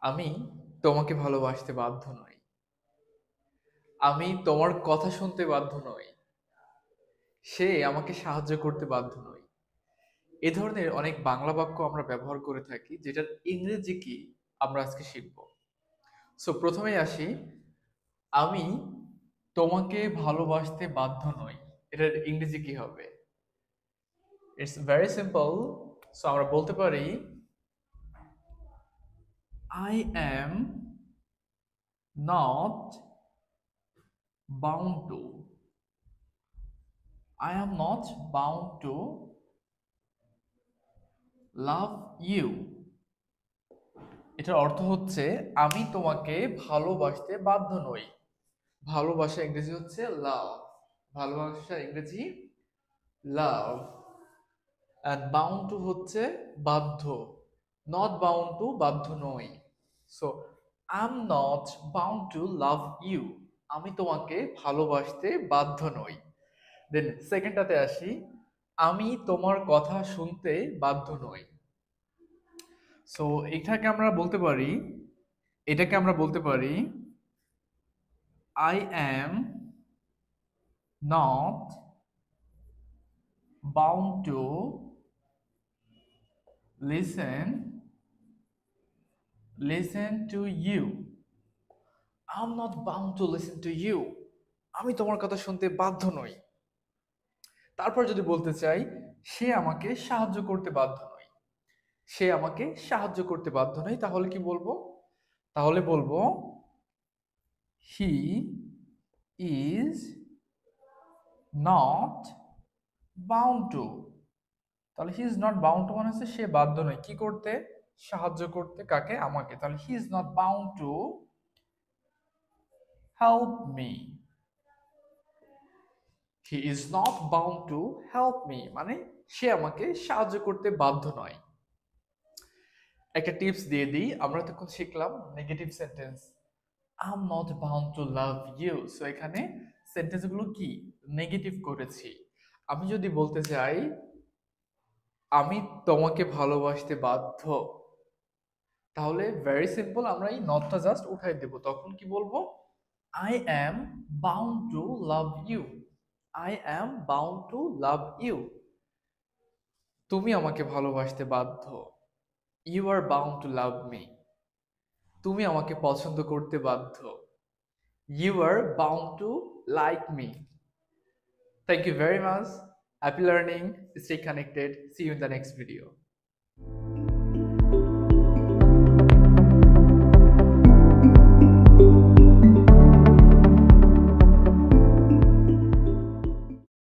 আমি তোমাকে ভালোবাসতে বাধ্য নই। আমি তোমার কথা শুনতে বাধ্য নই। সে আমাকে সাহায্য করতে বাধ্য নয়। এ ধরনের অনেক বাংলা বাক্য আমরা ব্যবহার করে থাকি, যেটার ইংরেজি কি আমরা আজকে শিখব। সো প্রথমেই আসি, আমি তোমাকে ভালোবাসতে বাধ্য নই। এটার ইংরেজি কি হবে? It's very simple. সো আমরা বলতে পারি, I am not bound two. I am not bound to love you. এটার অর্থ হচ্ছে আমি তোমাকে ভালোবাসতে বাধ্য নই। ভালোবাসা ইংরেজি হচ্ছে লাভ। ভালোবাসা ইংরেজি লাভ। এন্ড বাউন্ড টু হচ্ছে বাধ্য। নট বাউন্ড টু বাধ্য নই। So I am not bound to love you. আমি তোমাকে ভালোবাসতে বাধ্য নই। দেন সেকেন্ডটাতে আসি, আমি তোমার কথা শুনতে বাধ্য নই। সো এটাকে আমরা বলতে পারি I am not bound to listen to you. I am not bound to listen to you. আমি তোমার কথা শুনতে বাধ্য নই। তারপর যদি বলতে চাই, সে আমাকে সাহায্য করতে বাধ্য নয়। সে আমাকে সাহায্য করতে বাধ্য নয়, তাহলে কি বলবো? তাহলে বলবো he is not bound to. তাহলে he is not bound to মানে হচ্ছে সে বাধ্য নয় কি করতে? সাহায্য করতে। কাকে? আমাকে। তাহলে he is not bound to help me. He is not bound to help me মানে সে আমাকে সাহায্য করতে বাধ্য নয়। একটা টিপস দিয়ে দিই, আমরা তখন শিখলাম negative sentence. I am not bound to love you. So এখানে সেন্টেন্সগুলো কি নেগেটিভ করেছি। আমি যদি বলতে চাই, আমি তোমাকে ভালোবাসতে বাধ্য, তাহলে ভেরি সিম্পল, আমরা এই নটটা জাস্ট উঠাই দেব। তখন কি বলবো? I am bound to love you. I am bound to love you. তুমি আমাকে ভালোবাসতে বাধ্য। You are bound to love me. তুমি আমাকে পছন্দ করতে বাধ্য। You are bound to like me. Thank you very much. Happy learning. Stay connected. See you in the next video.